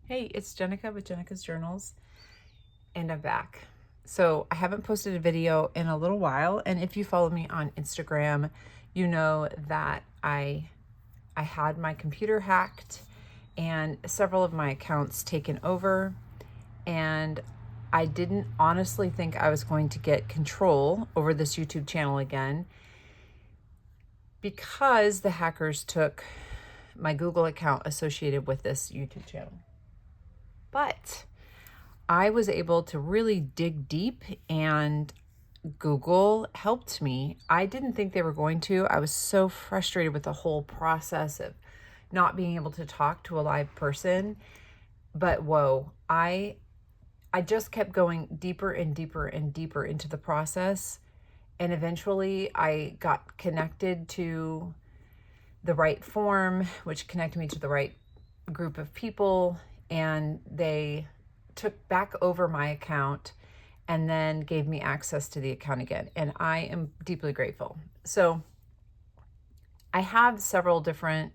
Hey, it's Jenica with Jenica's Journals, and I'm back. So I haven't posted a video in a little while, and if you follow me on Instagram, you know that I had my computer hacked and several of my accounts taken over, and I didn't honestly think I was going to get control over this YouTube channel again because the hackers took my Google account associated with this YouTube channel. But I was able to really dig deep, and Google helped me. I didn't think they were going to. I was so frustrated with the whole process of not being able to talk to a live person. But whoa, I just kept going deeper and deeper and deeper into the process. And eventually I got connected to the right form, which connected me to the right group of people, and they took back over my account and then gave me access to the account again. And I am deeply grateful. So I have several different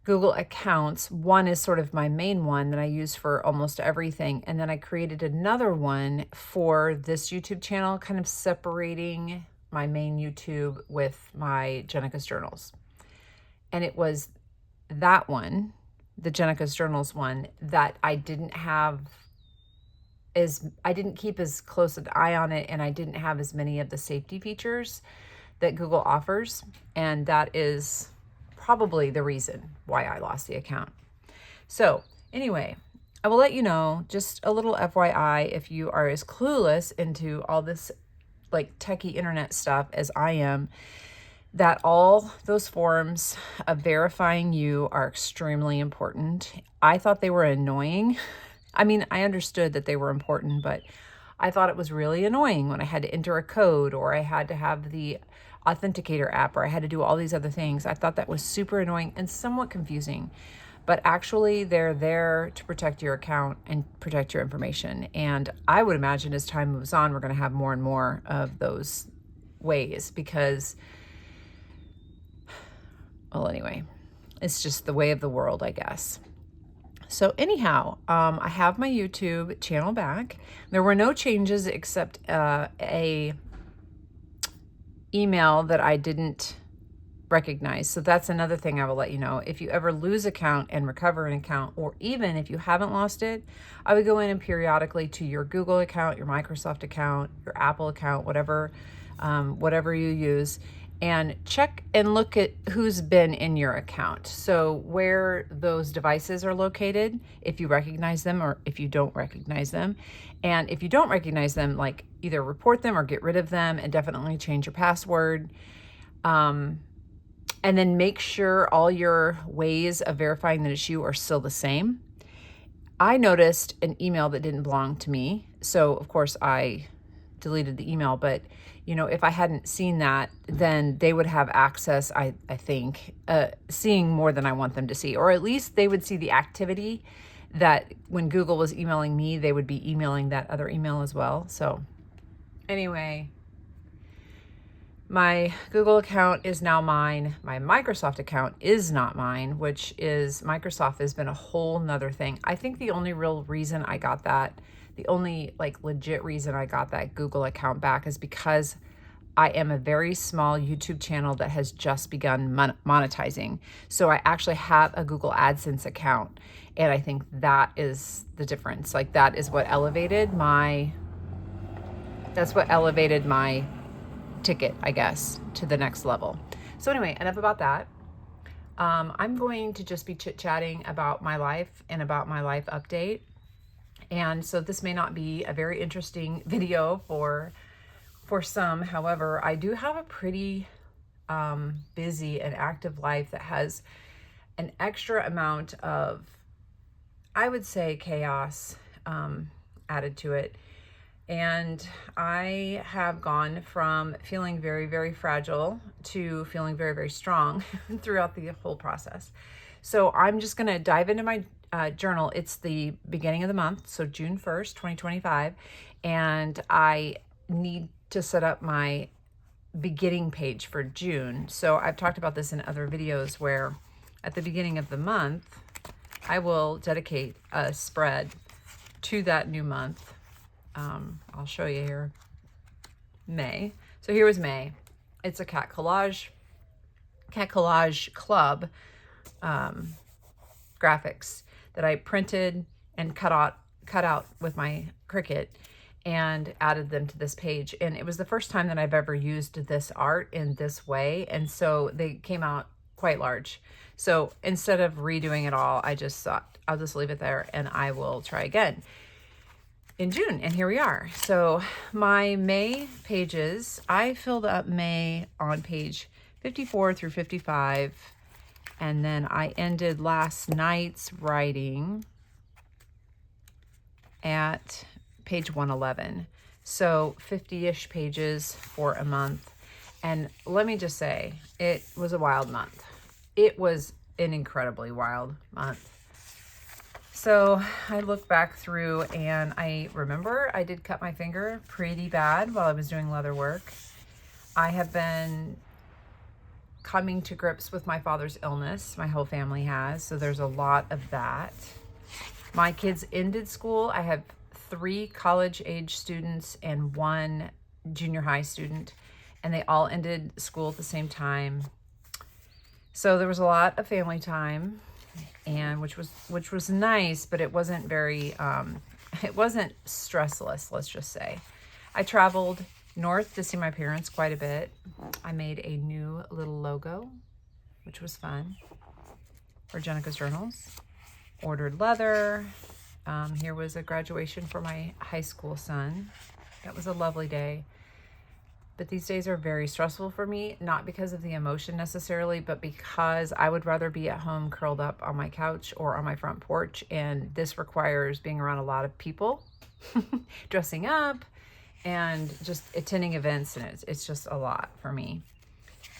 Google accounts. One is sort of my main one that I use for almost everything. And then I created another one for this YouTube channel, kind of separating my main YouTube with my Jenica's Journals. And it was that one, the Jenica's Journals one, that I didn't keep as close an eye on it, and I didn't have as many of the safety features that Google offers. And that is probably the reason why I lost the account. So anyway, I will let you know, just a little FYI, if you are as clueless into all this like techie internet stuff as I am, that all those forms of verifying you are extremely important. I thought they were annoying. I mean, I understood that they were important, but I thought it was really annoying when I had to enter a code, or I had to have the authenticator app, or I had to do all these other things. I thought that was super annoying and somewhat confusing. But actually, they're there to protect your account and protect your information. And I would imagine as time moves on, we're going to have more and more of those ways because, well, anyway, it's just the way of the world, I guess. So anyhow, I have my YouTube channel back. There were no changes except a email that I didn't recognize. So that's another thing I will let you know. If you ever lose account and recover an account, or even if you haven't lost it, I would go in and periodically to your Google account, your Microsoft account, your Apple account, whatever you use, and check and look at who's been in your account. So where those devices are located, if you recognize them or if you don't recognize them. And if you don't recognize them, like either report them or get rid of them, and definitely change your password. And then make sure all your ways of verifying that it's you are still the same. I noticed an email that didn't belong to me. So of course I deleted the email, but you know, if I hadn't seen that, then they would have access, I think, seeing more than I want them to see, or at least they would see the activity that when Google was emailing me, they would be emailing that other email as well. So anyway, my Google account is now mine. My Microsoft account is not mine, which is, Microsoft has been a whole nother thing. I think the only real reason I got that, the only like legit reason I got that Google account back is because I am a very small YouTube channel that has just begun monetizing. So I actually have a Google AdSense account. And I think that is the difference. Like that is what elevated my ticket, I guess, to the next level. So anyway, enough about that. I'm going to just be chit-chatting about my life and about my life update. And so this may not be a very interesting video for some. However, I do have a pretty busy and active life that has an extra amount of, I would say, chaos added to it. And I have gone from feeling very, very fragile to feeling very, very strong throughout the whole process. So I'm just going to dive into my journal. It's the beginning of the month, so June 1st, 2025. And I need to set up my beginning page for June. So I've talked about this in other videos where at the beginning of the month, I will dedicate a spread to that new month. I'll show you here. May. So here was May. It's a cat collage club graphics that I printed and cut out with my Cricut and added them to this page. And it was the first time that I've ever used this art in this way. And so they came out quite large. So instead of redoing it all, I just thought I'll just leave it there and I will try again in June. And here we are. So my May pages, I filled up May on page 54 through 55. And then I ended last night's writing at page 111. So 50-ish pages for a month. And let me just say, it was a wild month. It was an incredibly wild month. So I look back through and I remember I did cut my finger pretty bad while I was doing leather work. I have been coming to grips with my father's illness. My whole family has, so there's a lot of that. My kids ended school. I have 3 college-age students and 1 junior high student, and they all ended school at the same time. So there was a lot of family time, and which was nice, but it wasn't very it wasn't stressless, let's just say. I traveled north to see my parents quite a bit. I made a new little logo, which was fun, for Jenica's Journals. Ordered leather. Here was a graduation for my high school son. That was a lovely day. But these days are very stressful for me, not because of the emotion necessarily, but because I would rather be at home curled up on my couch or on my front porch. And this requires being around a lot of people, dressing up, and just attending events, and it's just a lot for me.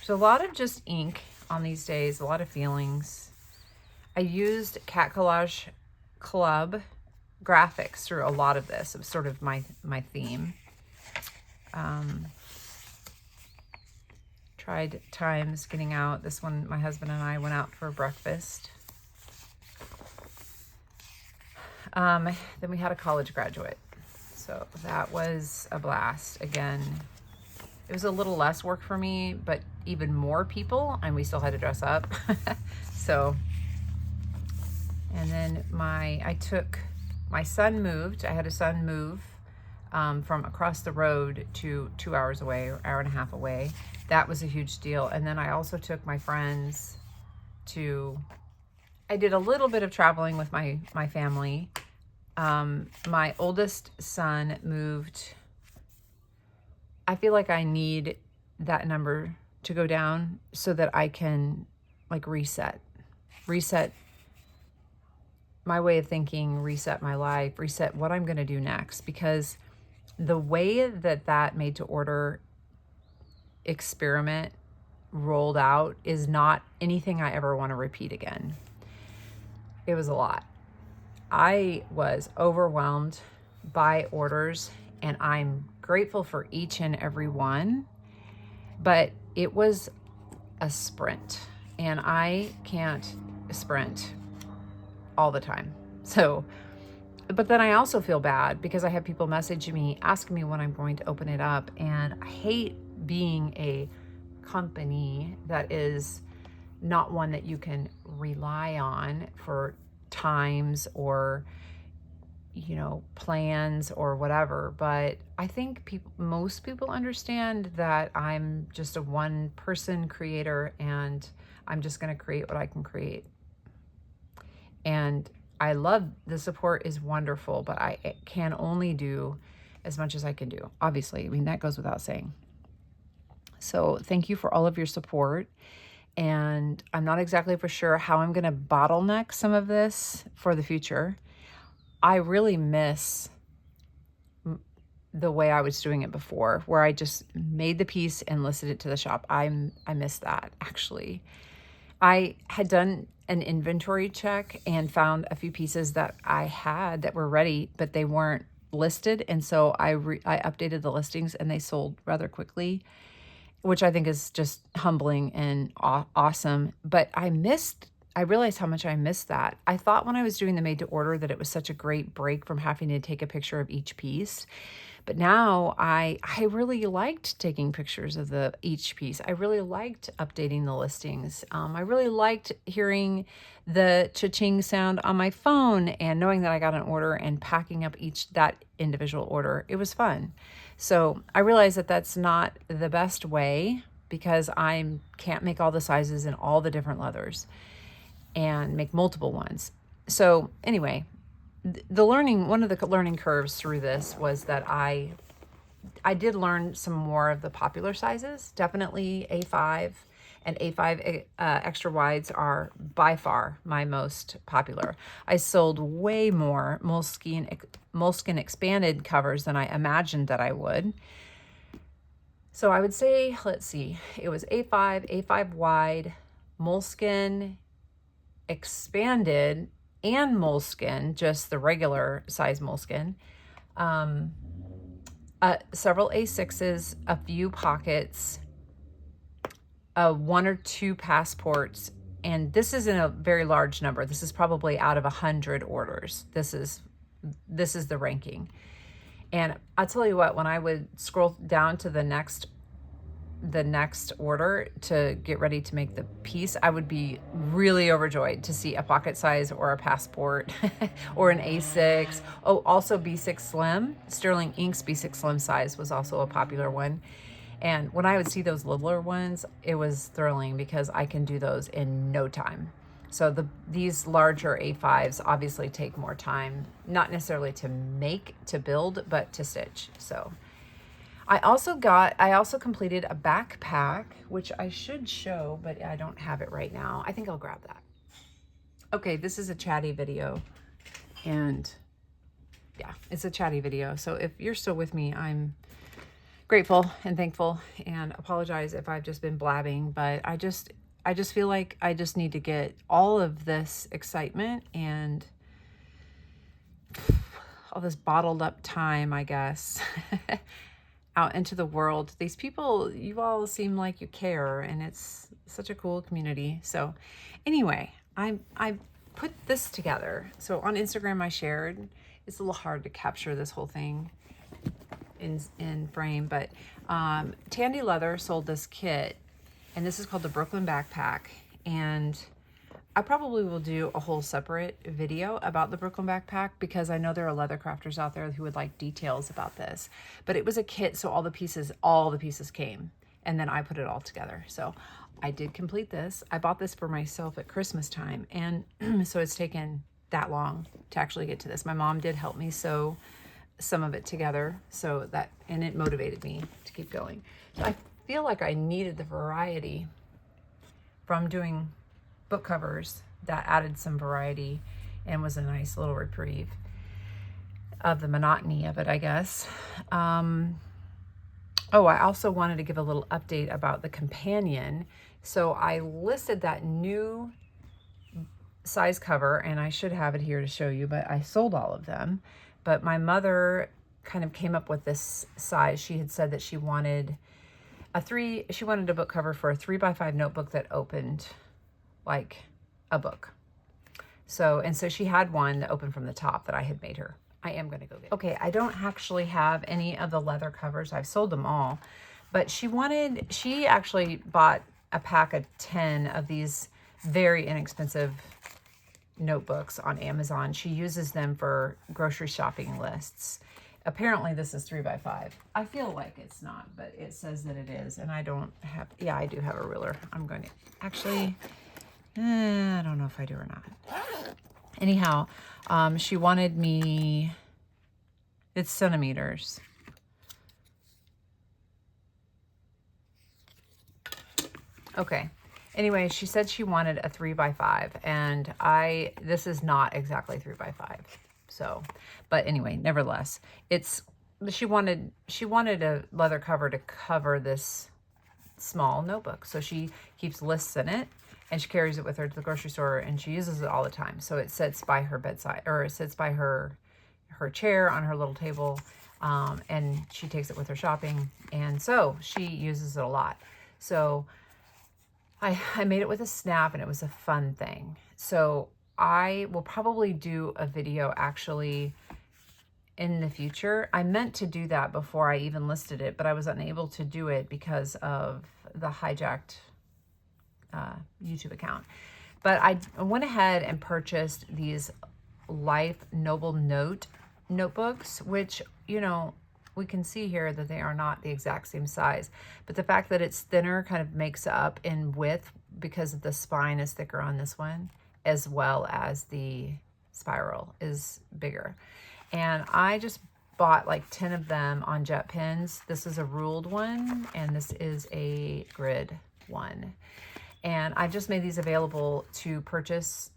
So a lot of just ink on these days, a lot of feelings. I used Cat Collage Club graphics through a lot of this. It was sort of my theme. Tried times getting out. This one, my husband and I went out for breakfast. Then we had a college graduate. So that was a blast. Again, it was a little less work for me, but even more people, and we still had to dress up. So, and then my son moved. I had a son move from across the road to 2 hours away, or hour and a half away. That was a huge deal. And then I also took my friends I did a little bit of traveling with my family. My oldest son moved. I feel like I need that number to go down so that I can like reset my way of thinking, reset my life, reset what I'm going to do next, because the way that made to order experiment rolled out is not anything I ever want to repeat again. It was a lot. I was overwhelmed by orders, and I'm grateful for each and every one, but it was a sprint, and I can't sprint all the time. So, but then I also feel bad because I have people messaging me, asking me when I'm going to open it up, and I hate being a company that is not one that you can rely on for times or, you know, plans or whatever. But I think most people understand that I'm just a one-person creator, and I'm just going to create what I can create. And I love the support is wonderful, but I can only do as much as I can do. Obviously, I mean, that goes without saying. So thank you for all of your support. And I'm not exactly for sure how I'm going to bottleneck some of this for the future. I really miss the way I was doing it before, where I just made the piece and listed it to the shop. I miss that, actually. I had done an inventory check and found a few pieces that I had that were ready, but they weren't listed. And so I updated the listings, and they sold rather quickly, which I think is just humbling and awesome. But I missed I realized how much I missed that. I thought when I was doing the made to order that it was such a great break from having to take a picture of each piece. But now I really liked taking pictures of each piece. I really liked updating the listings. I really liked hearing the cha-ching sound on my phone and knowing that I got an order and packing up that individual order. It was fun. So I realized that that's not the best way because I can't make all the sizes in all the different leathers and make multiple ones. So anyway, one of the learning curves through this was that I did learn some more of the popular sizes. Definitely A5 and A5 extra wides are by far my most popular. I sold way more moleskin expanded covers than I imagined that I would. So I would say, let's see, it was A5, A5 wide, moleskin expanded, and moleskin, just the regular size moleskin. Several A6s, a few pockets, 1 or 2 passports, and this isn't a very large number. This is probably out of 100 orders. This is the ranking. And I'll tell you what, when I would scroll down to the next order to get ready to make the piece, I would be really overjoyed to see a pocket size or a passport or an A6. Oh, also B6 Slim. Sterling Ink's B6 Slim size was also a popular one. And when I would see those littler ones, it was thrilling because I can do those in no time. So these larger A5s obviously take more time, not necessarily to build, but to stitch. So I also completed a backpack, which I should show, but I don't have it right now. I think I'll grab that. Okay, this is a chatty video, and yeah, it's a chatty video. So if you're still with me, I'm grateful and thankful, and apologize if I've just been blabbing, but I just feel like I just need to get all of this excitement and all this bottled up time, I guess, out into the world. These people, you all seem like you care, and it's such a cool community. So anyway, I put this together. So on Instagram I shared, it's a little hard to capture this whole thing in frame, but Tandy Leather sold this kit, and this is called the Brooklyn Backpack, and I probably will do a whole separate video about the Brooklyn Backpack because I know there are leather crafters out there who would like details about this. But it was a kit, so all the pieces came, and then I put it all together. So I did complete this. I bought this for myself at Christmas time, and so it's taken that long to actually get to this. My mom did help me sew some of it together, and it motivated me to keep going. So I feel like I needed the variety from doing book covers. That added some variety and was a nice little reprieve of the monotony of it, I guess. I also wanted to give a little update about the companion. So I listed that new size cover, and I should have it here to show you, but I sold all of them. But my mother kind of came up with this size. She had said that she wanted a book cover for a 3x5 notebook that opened like a book. So she had one that opened from the top that I had made her. I am going to go get it. Okay, I don't actually have any of the leather covers. I've sold them all. But she actually bought a pack of 10 of these very inexpensive notebooks on Amazon. She uses them for grocery shopping lists. Apparently this is 3x5. I feel like it's not, but it says that it is. And I do have a ruler. I'm going to actually... I don't know if I do or not. Anyhow, she wanted me, it's centimeters. Okay. Anyway, she said she wanted a 3x5, and this is not exactly 3x5. So, but anyway, nevertheless, she wanted a leather cover to cover this small notebook. So she keeps lists in it, and she carries it with her to the grocery store, and she uses it all the time. So it sits by her bedside, or it sits by her chair on her little table, and she takes it with her shopping, and so she uses it a lot. So I made it with a snap and it was a fun thing. So I will probably do a video actually in the future. I meant to do that before I even listed it, but I was unable to do it because of the hijacked YouTube account. But I went ahead and purchased these Life Noble Note notebooks, which, you know, we can see here that they are not the exact same size, but the fact that it's thinner kind of makes up in width because the spine is thicker on this one, as well as the spiral is bigger. And I just bought like 10 of them on jet pens. This is a ruled one, and this is a grid one. And I've just made these available to purchase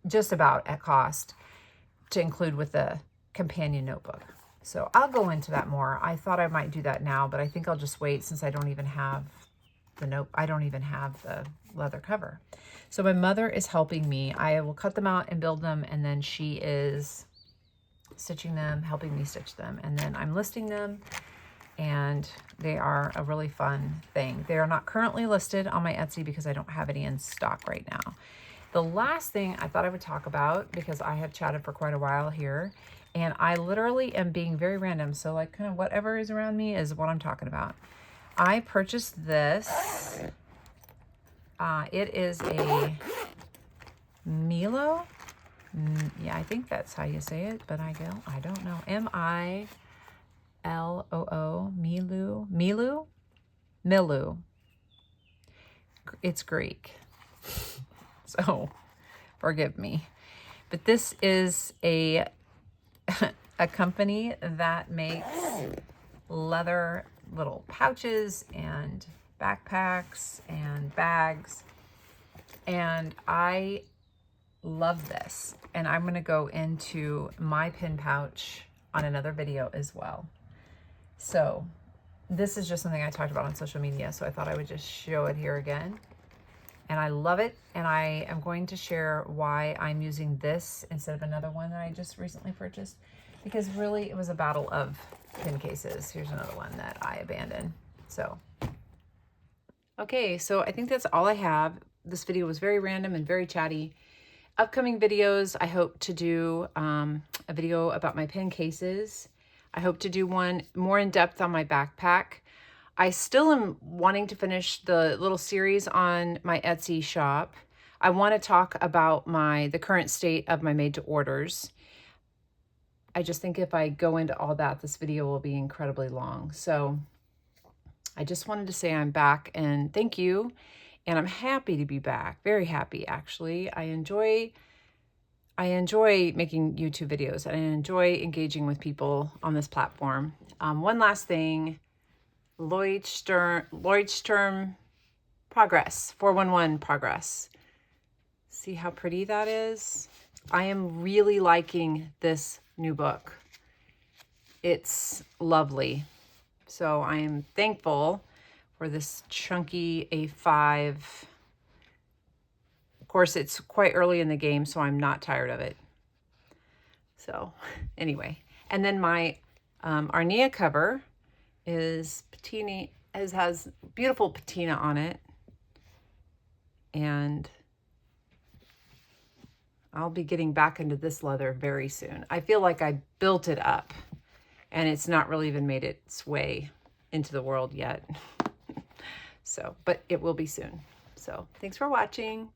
just about at cost to include with the companion notebook. So I'll go into that more. I thought I might do that now, but I think I'll just wait since I don't even have the leather cover. So my mother is helping me. I will cut them out and build them, and then she is stitching them, helping me stitch them, and then I'm listing them, and they are a really fun thing. They are not currently listed on my Etsy because I don't have any in stock right now. The last thing I thought I would talk about, because I have chatted for quite a while here, and I literally am being very random, so like kind of whatever is around me is what I'm talking about. I purchased this. It is a Milo. Yeah, I think that's how you say it, but I don't know. Miloo. Milu. It's Greek, so forgive me. But this is a company that makes leather little pouches and backpacks and bags, and I love this, and I'm going to go into my pin pouch on another video as well. So this is just something I talked about on social media, so I thought I would just show it here again. And I love it, and I am going to share why I'm using this instead of another one that I just recently purchased, because really it was a battle of pin cases. Here's another one that I abandoned. So okay, so I think that's all I have. This video was very random and very chatty. Upcoming videos, I hope to do a video about my pen cases. I hope to do one more in depth on my backpack. I still am wanting to finish the little series on my Etsy shop. I want to talk about the current state of my made to orders. I just think if I go into all that, this video will be incredibly long. So I just wanted to say I'm back and thank you. And I'm happy to be back. Very happy, actually. I enjoy making YouTube videos, and I enjoy engaging with people on this platform. One last thing, Lloydstrom Progress, 411 Progress. See how pretty that is? I am really liking this new book. It's lovely. So I am thankful for this chunky A5. Of course, it's quite early in the game, so I'm not tired of it. So anyway, and then my Arnia cover is patina, has beautiful patina on it, and I'll be getting back into this leather very soon. I feel like I built it up, and it's not really even made its way into the world yet. So, but it will be soon. So thanks for watching.